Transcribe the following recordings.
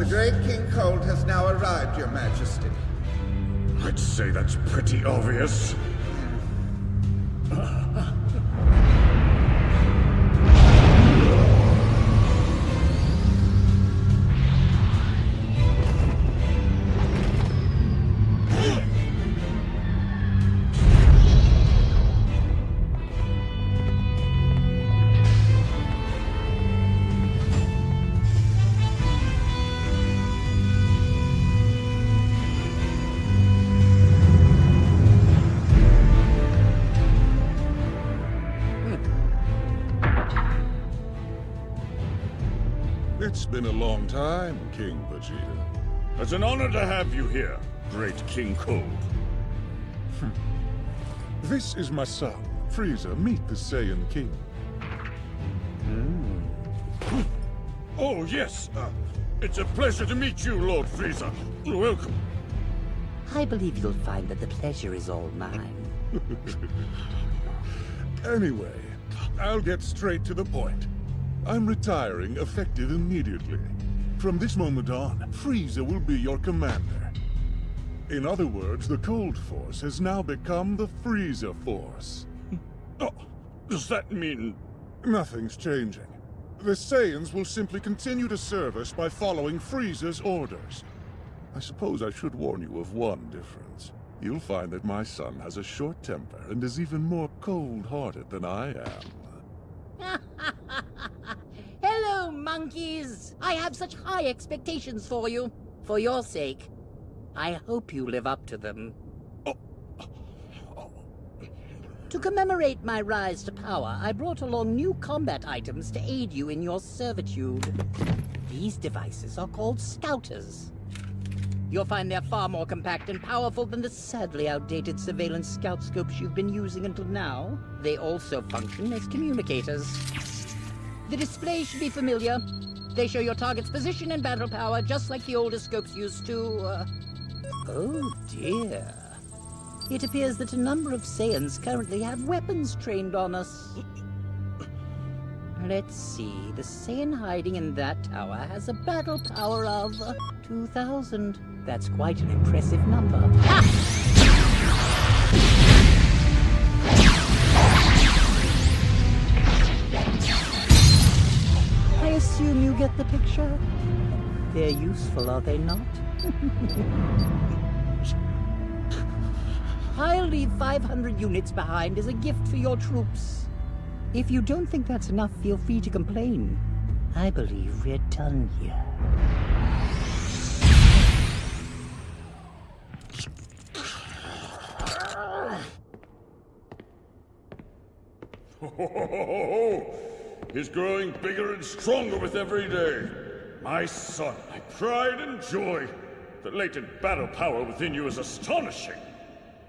great King Cold has now arrived, Your Majesty. I'd say that's pretty obvious. It's been a long time, King Vegeta. It's an honor to have you here, great King Cold. This is my son, Frieza. Meet the Saiyan King. Oh, yes. It's a pleasure to meet you, Lord Frieza. Welcome. I believe you'll find that the pleasure is all mine. Anyway, I'll get straight to the point. I'm retiring effective immediately. From this moment on, Frieza will be your commander. In other words, the Cold Force has now become the Frieza Force. Oh, does that mean... Nothing's changing. The Saiyans will simply continue to serve us by following Frieza's orders. I suppose I should warn you of one difference. You'll find that my son has a short temper and is even more cold-hearted than I am. Hello, monkeys! I have such high expectations for you. For your sake, I hope you live up to them. To commemorate my rise to power, I brought along new combat items to aid you in your servitude. These devices are called Scouters. You'll find they're far more compact and powerful than the sadly outdated surveillance scout scopes you've been using until now. They also function as communicators. The display should be familiar. They show your target's position and battle power, just like the older scopes used to, Oh dear. It appears that a number of Saiyans currently have weapons trained on us. Let's see, the Saiyan hiding in that tower has a battle power of 2,000. That's quite an impressive number. Ha! I assume you get the picture? They're useful, are they not? I'll leave 500 units behind as a gift for your troops. If you don't think that's enough, feel free to complain. I believe we're done here. He's growing bigger and stronger with every day. My son, my pride and joy. The latent battle power within you is astonishing.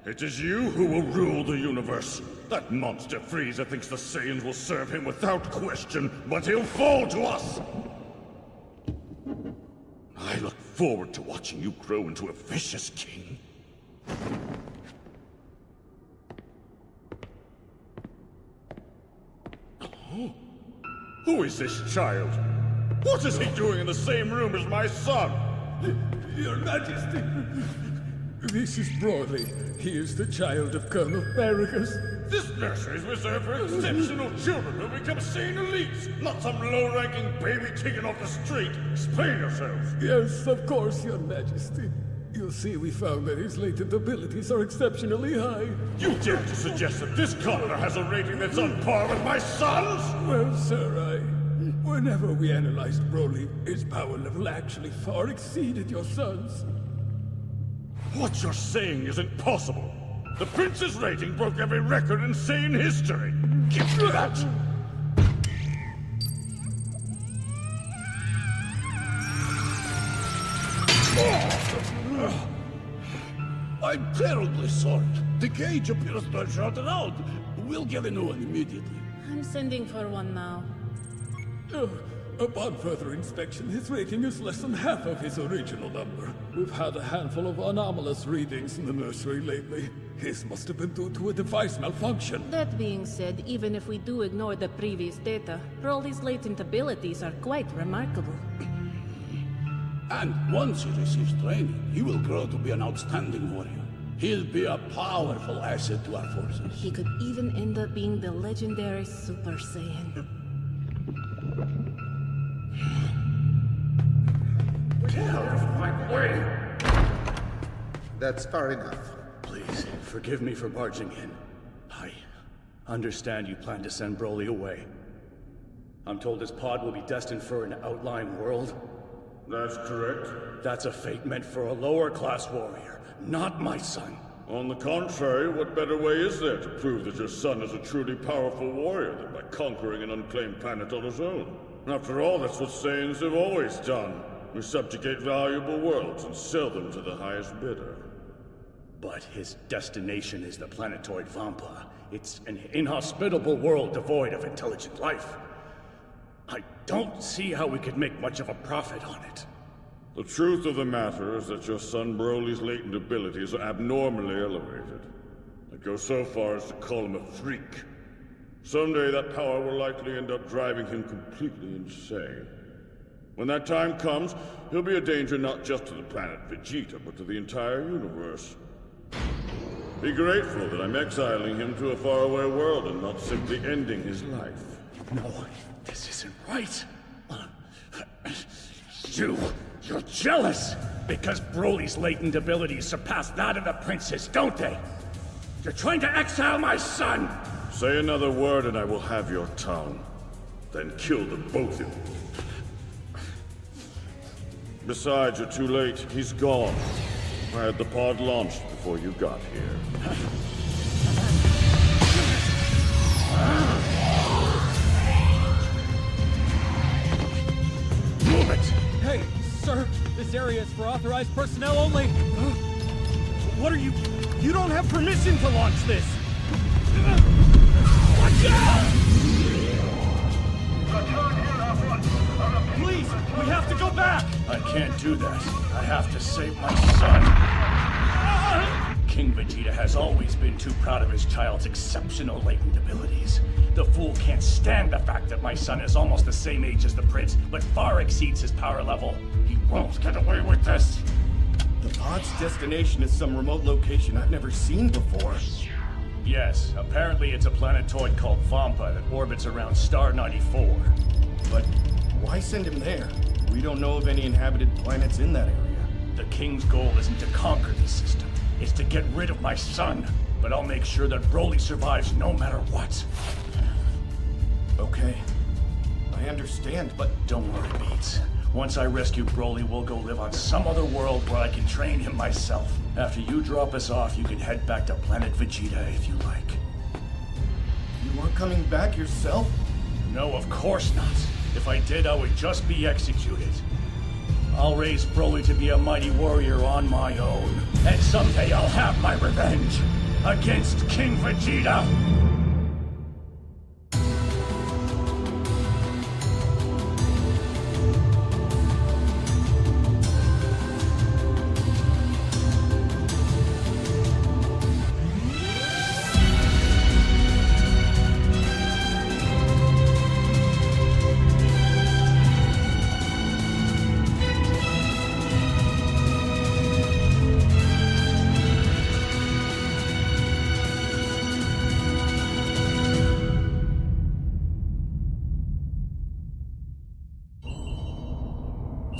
It is you who will rule the universe. That monster Frieza thinks the Saiyans will serve him without question, but he'll fall to us! I look forward to watching you grow into a vicious king. Oh. Who is this child? What is he doing in the same room as my son? Your Majesty, this is Broly. He is the child of Colonel Paragus. This nursery is reserved for exceptional children who become sane elites, not some low-ranking baby taken off the street. Explain yourself. Yes, of course, Your Majesty. You see, we found that his latent abilities are exceptionally high. You dare to suggest that this commoner has a rating that's on par with my son's? Well, sir, whenever we analyzed Broly, his power level actually far exceeded your son's. What you're saying isn't possible. The prince's rating broke every record in Saiyan history. Give me that! I'm terribly sorry. The cage appears to have shorted out. We'll get a new one immediately. I'm sending for one now. Upon further inspection, his rating is less than half of his original number. We've had a handful of anomalous readings in the nursery lately. His must have been due to a device malfunction. That being said, even if we do ignore the previous data, Broly's latent abilities are quite remarkable. And once he receives training, he will grow to be an outstanding warrior. He'll be a powerful asset to our forces. He could even end up being the legendary Super Saiyan. Get out of my way! That's far enough. Please, forgive me for barging in. I understand you plan to send Broly away. I'm told his pod will be destined for an outlying world. That's correct. That's a fate meant for a lower-class warrior, not my son. On the contrary, what better way is there to prove that your son is a truly powerful warrior than by conquering an unclaimed planet on his own? After all, that's what Saiyans have always done. We subjugate valuable worlds and sell them to the highest bidder. But his destination is the planetoid Vampa. It's an inhospitable world devoid of intelligent life. I don't see how we could make much of a profit on it. The truth of the matter is that your son Broly's latent abilities are abnormally elevated. I'd go so far as to call him a freak. Someday that power will likely end up driving him completely insane. When that time comes, he'll be a danger not just to the planet Vegeta, but to the entire universe. Be grateful that I'm exiling him to a faraway world and not simply ending his life. No, this isn't right. You're jealous! Because Broly's latent abilities surpass that of the prince's, don't they? You're trying to exile my son! Say another word and I will have your tongue. Then kill the both of you. Besides, you're too late. He's gone. I had the pod launched before you got here. Move it! Hey, sir, this area is for authorized personnel only. What are you? You don't have permission to launch this. Watch out! Please, we have to go back. I can't do that. I have to save my son. King Vegeta has always been too proud of his child's exceptional latent abilities. The fool can't stand the fact that my son is almost the same age as the prince, but far exceeds his power level. He won't get away with this. The pod's destination is some remote location I've never seen before. Yes, apparently it's a planetoid called Vampa that orbits around Star 94. But why send him there? We don't know of any inhabited planets in that area. The king's goal isn't to conquer the system. It's to get rid of my son. But I'll make sure that Broly survives no matter what. Okay. I understand, but don't worry, Beats. Once I rescue Broly, we'll go live on some other world where I can train him myself. After you drop us off, you can head back to planet Vegeta if you like. You aren't coming back yourself? No, of course not. If I did, I would just be executed. I'll raise Broly to be a mighty warrior on my own. And someday I'll have my revenge against King Vegeta!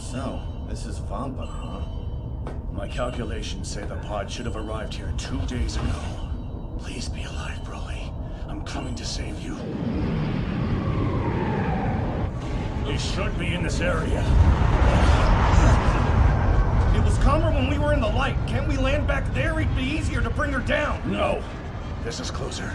So, this is Vampa, huh? My calculations say the pod should have arrived here 2 days ago. Please be alive, Broly. I'm coming to save you. He should be in this area. It was calmer when we were in the light. Can't we land back there? It'd be easier to bring her down. No. This is closer.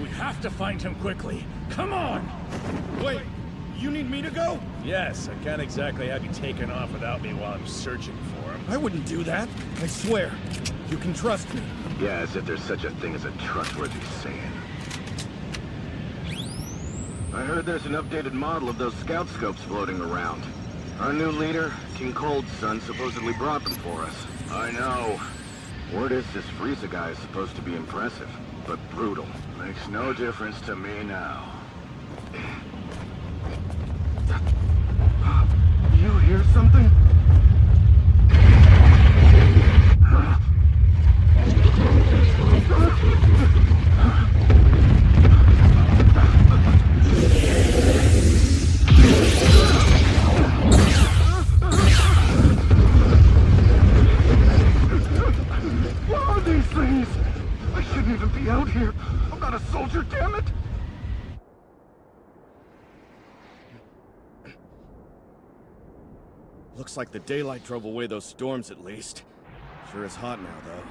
We have to find him quickly. Come on! Wait, you need me to go? Yes, I can't exactly have you taken off without me while I'm searching for him. I wouldn't do that. I swear. You can trust me. Yeah, as if there's such a thing as a trustworthy Saiyan. I heard there's an updated model of those scout scopes floating around. Our new leader, King Cold's son, supposedly brought them for us. I know. Word is this Frieza guy is supposed to be impressive, but brutal. Makes no difference to me now. You hear something? What are these things? I shouldn't even be out here. I'm not a soldier, damn it! Looks like the daylight drove away those storms at least. Sure is hot now, though.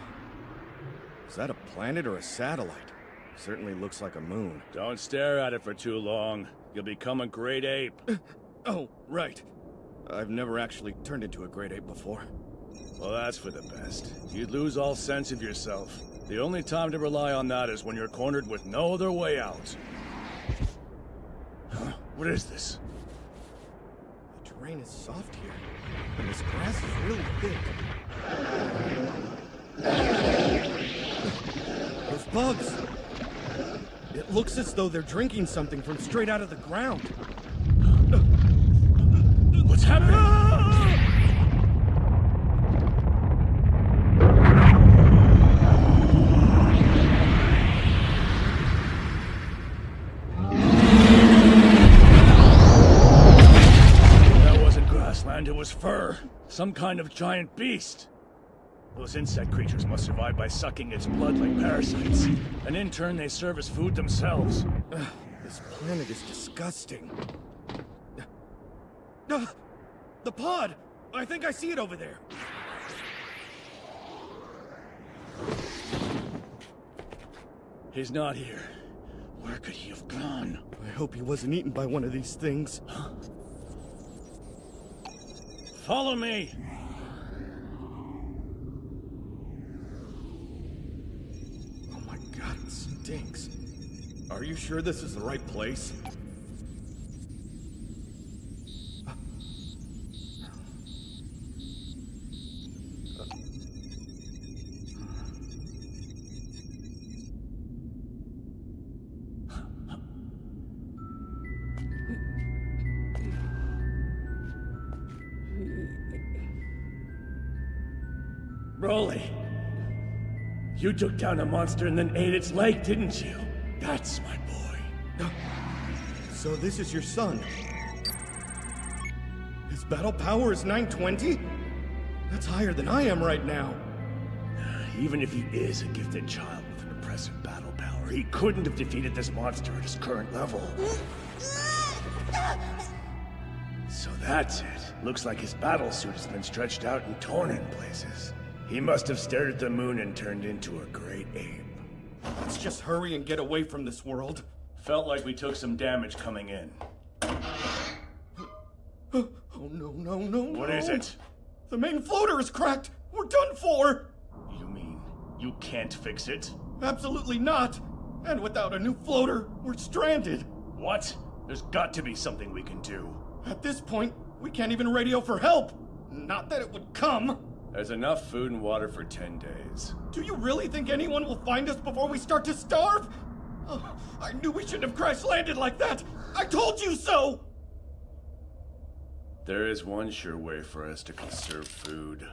Is that a planet or a satellite? Certainly looks like a moon. Don't stare at it for too long. You'll become a great ape. Oh, right. I've never actually turned into a great ape before. Well, that's for the best. You'd lose all sense of yourself. The only time to rely on that is when you're cornered with no other way out. Huh? What is this? The terrain is soft here, and this grass is really thick. Those bugs! It looks as though they're drinking something from straight out of the ground. What's happening? It was fur. Some kind of giant beast. Those insect creatures must survive by sucking its blood like parasites. And in turn, they serve as food themselves. This planet is disgusting. The pod! I think I see it over there. He's not here. Where could he have gone? I hope he wasn't eaten by one of these things. Huh? Follow me! Oh my god, it stinks. Are you sure this is the right place? Broly, you took down a monster and then ate its leg, didn't you? That's my boy. So this is your son. His battle power is 920? That's higher than I am right now. Even if he is a gifted child with an impressive battle power, he couldn't have defeated this monster at his current level. So that's it. Looks like his battle suit has been stretched out and torn in places. He must have stared at the moon and turned into a great ape. Let's just hurry and get away from this world. Felt like we took some damage coming in. Oh, no. What is it? The main floater is cracked! We're done for! You mean you can't fix it? Absolutely not! And without a new floater, we're stranded! What? There's got to be something we can do. At this point, we can't even radio for help! Not that it would come! There's enough food and water for 10 days. Do you really think anyone will find us before we start to starve? Oh, I knew we shouldn't have crash-landed like that! I told you so! There is one sure way for us to conserve food.